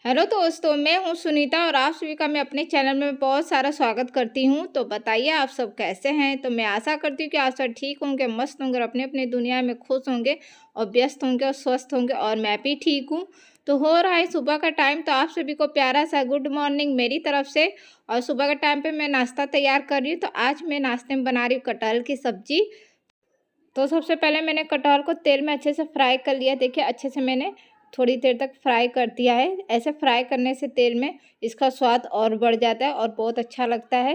Hello दोस्तों, मैं हूं सुनीता और आप सभी का मैं अपने चैनल में बहुत सारा स्वागत करती हूं। तो बताइए आप सब कैसे हैं। तो मैं आशा करती हूं कि आप सब ठीक होंगे, मस्त होंगे और अपने अपने दुनिया में खुश होंगे और व्यस्त होंगे और स्वस्थ होंगे। और मैं भी ठीक हूं। तो हो रहा है सुबह का टाइम, तो आप सभी को प्यारा सा गुड मॉर्निंग मेरी तरफ से। और सुबह के टाइम पे मैं नाश्ता तैयार कर रही हूँ। तो आज मैं नाश्ते में बना रही हूँ कटहल की सब्जी। तो सबसे पहले मैंने कटहल को तेल में अच्छे से फ्राई कर लिया। देखिए अच्छे से मैंने थोड़ी देर तक फ्राई कर दिया है। ऐसे फ्राई करने से तेल में इसका स्वाद और बढ़ जाता है और बहुत अच्छा लगता है।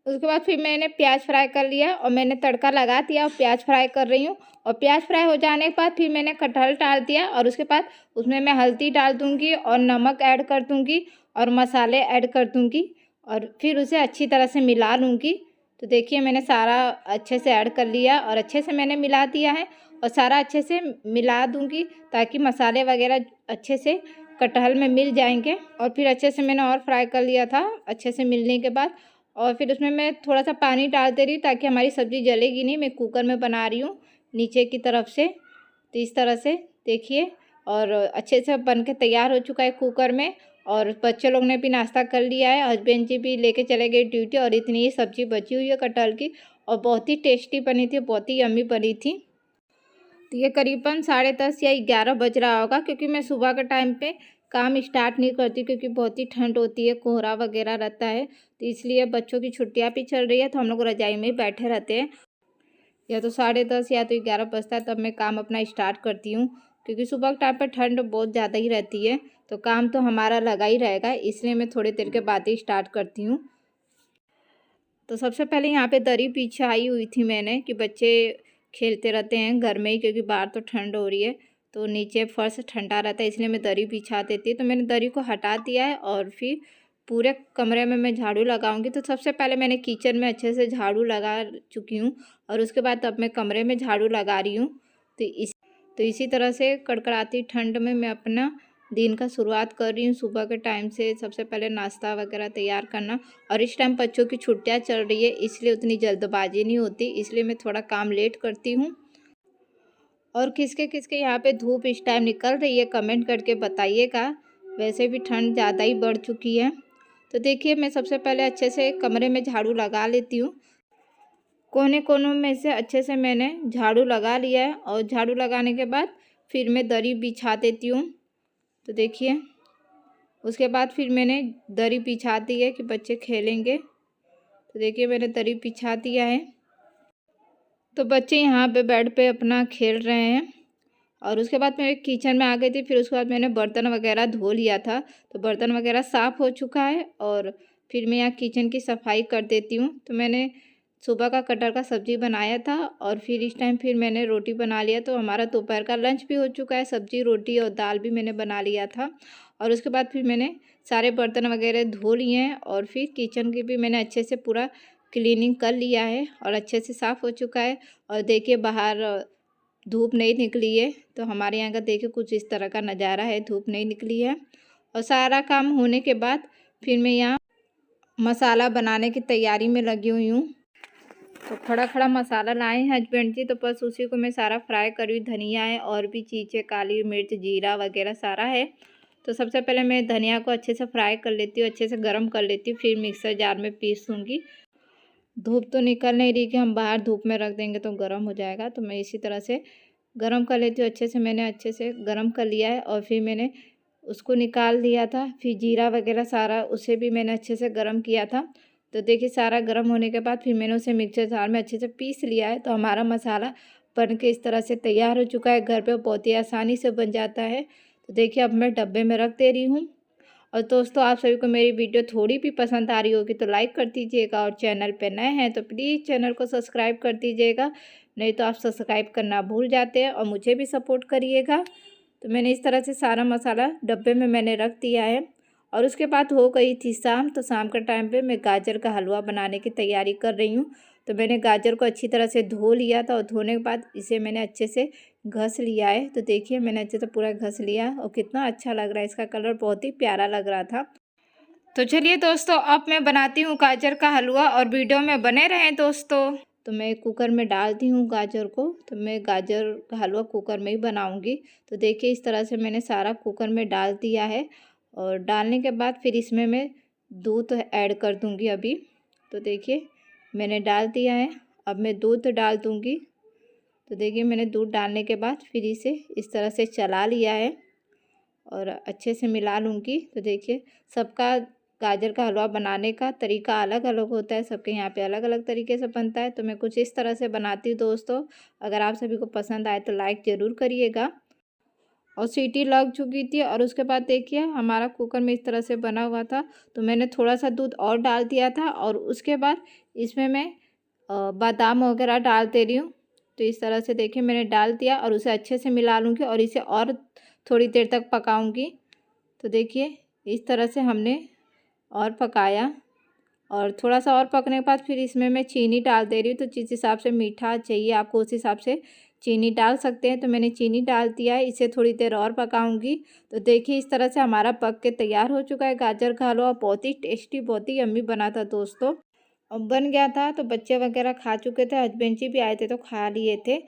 उसके बाद फिर मैंने प्याज फ्राई कर लिया और मैंने तड़का लगा दिया और प्याज फ्राई कर रही हूँ। और प्याज फ्राई हो जाने के बाद फिर मैंने कटहल डाल दिया और उसके बाद उसमें मैं हल्दी डाल दूँगी और नमक ऐड कर दूँगी और मसाले ऐड कर दूँगी और फिर उसे अच्छी तरह से मिला लूँगी। तो देखिए मैंने सारा अच्छे से ऐड कर लिया और अच्छे से मैंने मिला दिया है और सारा अच्छे से मिला दूँगी ताकि मसाले वगैरह अच्छे से कटहल में मिल जाएंगे। और फिर अच्छे से मैंने और फ्राई कर लिया था अच्छे से मिलने के बाद। और फिर उसमें मैं थोड़ा सा पानी डाल दे रही हूँ ताकि हमारी सब्ज़ी जलेगी नहीं। मैं कुकर में बना रही हूँ नीचे की तरफ से। तो इस तरह से देखिए और अच्छे से बन के तैयार हो चुका है कुकर में। और बच्चे लोग ने भी नाश्ता कर लिया है, हस्बैंड जी भी लेके चले गए ड्यूटी। और इतनी ही सब्ज़ी बची हुई है कटहल की और बहुत ही टेस्टी बनी थी, बहुत ही यम्मी बनी थी। तो ये करीबन 10:30 या 11 बज रहा होगा क्योंकि मैं सुबह के टाइम पे काम स्टार्ट नहीं करती क्योंकि बहुत ही ठंड होती है, कोहरा वगैरह रहता है। तो इसलिए बच्चों की छुट्टियां भी चल रही है तो हम लोग रजाई में ही बैठे रहते हैं। या तो 10:30 या तो 11 बजता है तब मैं काम अपना स्टार्ट करती हूँ क्योंकि सुबह के टाइम पर ठंड बहुत ज़्यादा ही रहती है। तो काम तो हमारा लगा ही रहेगा, इसलिए मैं थोड़ी देर के बाद ही स्टार्ट करती हूँ। तो सबसे पहले यहाँ पे दरी बिछाई हुई थी मैंने कि बच्चे खेलते रहते हैं घर में ही क्योंकि बाहर तो ठंड हो रही है। तो नीचे फर्श ठंडा रहता है इसलिए मैं दरी बिछा देती हूँ। तो मैंने दरी को हटा दिया है और फिर पूरे कमरे में मैं झाड़ू लगाऊंगी। तो सबसे पहले मैंने किचन में अच्छे से झाड़ू लगा चुकी हूँ और उसके बाद अब मैं कमरे में झाड़ू लगा रही हूँ। तो इसी तरह से कड़कड़ाती ठंड में मैं अपना दिन का शुरुआत कर रही हूँ। सुबह के टाइम से सबसे पहले नाश्ता वगैरह तैयार करना। और इस टाइम बच्चों की छुट्टियाँ चल रही है इसलिए उतनी जल्दबाजी नहीं होती, इसलिए मैं थोड़ा काम लेट करती हूँ। और किसके किसके यहाँ पे धूप इस टाइम निकल रही है कमेंट करके बताइएगा। वैसे भी ठंड ज़्यादा ही बढ़ चुकी है। तो देखिए मैं सबसे पहले अच्छे से कमरे में झाड़ू लगा लेती हूँ। कोने कोनों में से अच्छे से मैंने झाड़ू लगा लिया है और झाड़ू लगाने के बाद फिर मैं दरी बिछा देती हूँ। तो देखिए उसके बाद फिर मैंने दरी बिछा दी है कि बच्चे खेलेंगे। तो देखिए मैंने दरी बिछा दिया है। तो बच्चे यहाँ पे बेड पे अपना खेल रहे हैं। और उसके बाद मैं किचन में आ गई थी। फिर उसके बाद मैंने बर्तन वगैरह धो लिया था। तो बर्तन वगैरह साफ़ हो चुका है और फिर मैं यहाँ किचन की सफाई कर देती हूँ। तो मैंने सुबह का कटहल का सब्ज़ी बनाया था और फिर इस टाइम फिर मैंने रोटी बना लिया। तो हमारा दोपहर का लंच भी हो चुका है, सब्ज़ी रोटी और दाल भी मैंने बना लिया था। और उसके बाद फिर मैंने सारे बर्तन वगैरह धो लिए हैं और फिर किचन की भी मैंने अच्छे से पूरा क्लीनिंग कर लिया है और अच्छे से साफ़ हो चुका है। और देखिए बाहर धूप नहीं निकली है। तो हमारे यहाँ का देखिए कुछ इस तरह का नज़ारा है, धूप नहीं निकली है। और सारा काम होने के बाद फिर मैं यहाँ मसाला बनाने की तैयारी में लगी हुई हूँ। तो खड़ा खड़ा मसाला लाए हैं हस्बैंड जी, तो बस उसी को मैं सारा फ्राई कर रही हूँ। धनिया है और भी चीज़ें, काली मिर्च, जीरा वगैरह सारा है। तो सबसे पहले मैं धनिया को अच्छे से फ्राई कर लेती हूँ, अच्छे से गर्म कर लेती हूँ, फिर मिक्सर जार में पीस दूँगी। धूप तो निकल नहीं रही कि हम बाहर धूप में रख देंगे तो गर्म हो जाएगा। तो मैं इसी तरह से गरम कर लेती हूँ। अच्छे से मैंने अच्छे से गरम कर लिया है और फिर मैंने उसको निकाल लिया था। फिर जीरा वगैरह सारा उसे भी मैंने अच्छे से गरम किया था। तो देखिए सारा गरम होने के बाद फिर मैंने उसे मिक्सर जार में अच्छे से पीस लिया है। तो हमारा मसाला बन के इस तरह से तैयार हो चुका है। घर पे बहुत ही आसानी से बन जाता है। तो देखिए अब मैं डब्बे में रख दे रही हूँ। और दोस्तों आप सभी को मेरी वीडियो थोड़ी भी पसंद आ रही होगी तो लाइक कर दीजिएगा और चैनल पे नए हैं तो प्लीज़ चैनल को सब्सक्राइब कर दीजिएगा। नहीं तो आप सब्सक्राइब करना भूल जाते हैं और मुझे भी सपोर्ट करिएगा। तो मैंने इस तरह से सारा मसाला डब्बे में मैंने रख दिया है। और उसके बाद हो गई थी शाम। तो शाम के टाइम पे मैं गाजर का हलवा बनाने की तैयारी कर रही हूँ। तो मैंने गाजर को अच्छी तरह से धो लिया था और धोने के बाद इसे मैंने अच्छे से घस लिया है। तो देखिए मैंने अच्छे से पूरा घस लिया और कितना अच्छा लग रहा है, इसका कलर बहुत ही प्यारा लग रहा था। तो चलिए दोस्तों अब मैं बनाती हूँ गाजर का हलवा और वीडियो में बने रहें दोस्तों। तो मैं कुकर में डालती हूँ गाजर को। तो मैं गाजर का हलवा कुकर में ही बनाऊँगी। तो देखिए इस तरह से मैंने सारा कुकर में डाल दिया है और डालने के बाद फिर इसमें मैं दूध ऐड कर दूँगी अभी। तो देखिए मैंने डाल दिया है, अब मैं दूध डाल दूँगी। तो देखिए मैंने दूध डालने के बाद फिर इसे इस तरह से चला लिया है और अच्छे से मिला लूँगी। तो देखिए सबका गाजर का हलवा बनाने का तरीका अलग अलग होता है, सबके यहाँ पे अलग अलग तरीके से बनता है। तो मैं कुछ इस तरह से बनाती हूँ दोस्तों। अगर आप सभी को पसंद आए तो लाइक ज़रूर करिएगा। और सीटी लग चुकी थी और उसके बाद देखिए हमारा कुकर में इस तरह से बना हुआ था। तो मैंने थोड़ा सा दूध और डाल दिया था और उसके बाद इसमें मैं बादाम वगैरह डाल दे रही हूँ। तो इस तरह से देखिए मैंने डाल दिया और उसे अच्छे से मिला लूँगी और इसे और थोड़ी देर तक पकाऊँगी। तो देखिए इस तरह से हमने और पकाया और थोड़ा सा और पकने के बाद फिर इसमें मैं चीनी डाल दे रही हूँ। तो जिस हिसाब से मीठा चाहिए आपको उस हिसाब से चीनी डाल सकते हैं। तो मैंने चीनी डाल दिया है, इसे थोड़ी देर और पकाऊंगी। तो देखिए इस तरह से हमारा पक के तैयार हो चुका है गाजर का हलवा। बहुत ही टेस्टी, बहुत ही यम्मी बना था दोस्तों। और बन गया था तो बच्चे वगैरह खा चुके थे, हस्बैंड जी भी आए थे तो खा लिए थे।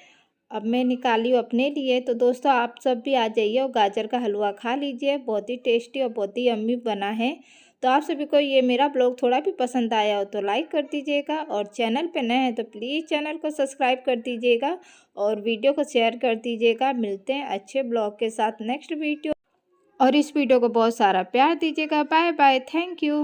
अब मैं निकाली हूँ अपने लिए। तो दोस्तों आप सब भी आ जाइए और गाजर का हलवा खा लीजिए, बहुत ही टेस्टी और बहुत ही यम्मी बना है। तो आप सभी को ये मेरा ब्लॉग थोड़ा भी पसंद आया हो तो लाइक कर दीजिएगा और चैनल पे नए हैं तो प्लीज़ चैनल को सब्सक्राइब कर दीजिएगा और वीडियो को शेयर कर दीजिएगा। मिलते हैं अच्छे ब्लॉग के साथ नेक्स्ट वीडियो, और इस वीडियो को बहुत सारा प्यार दीजिएगा। Bye bye, thank you.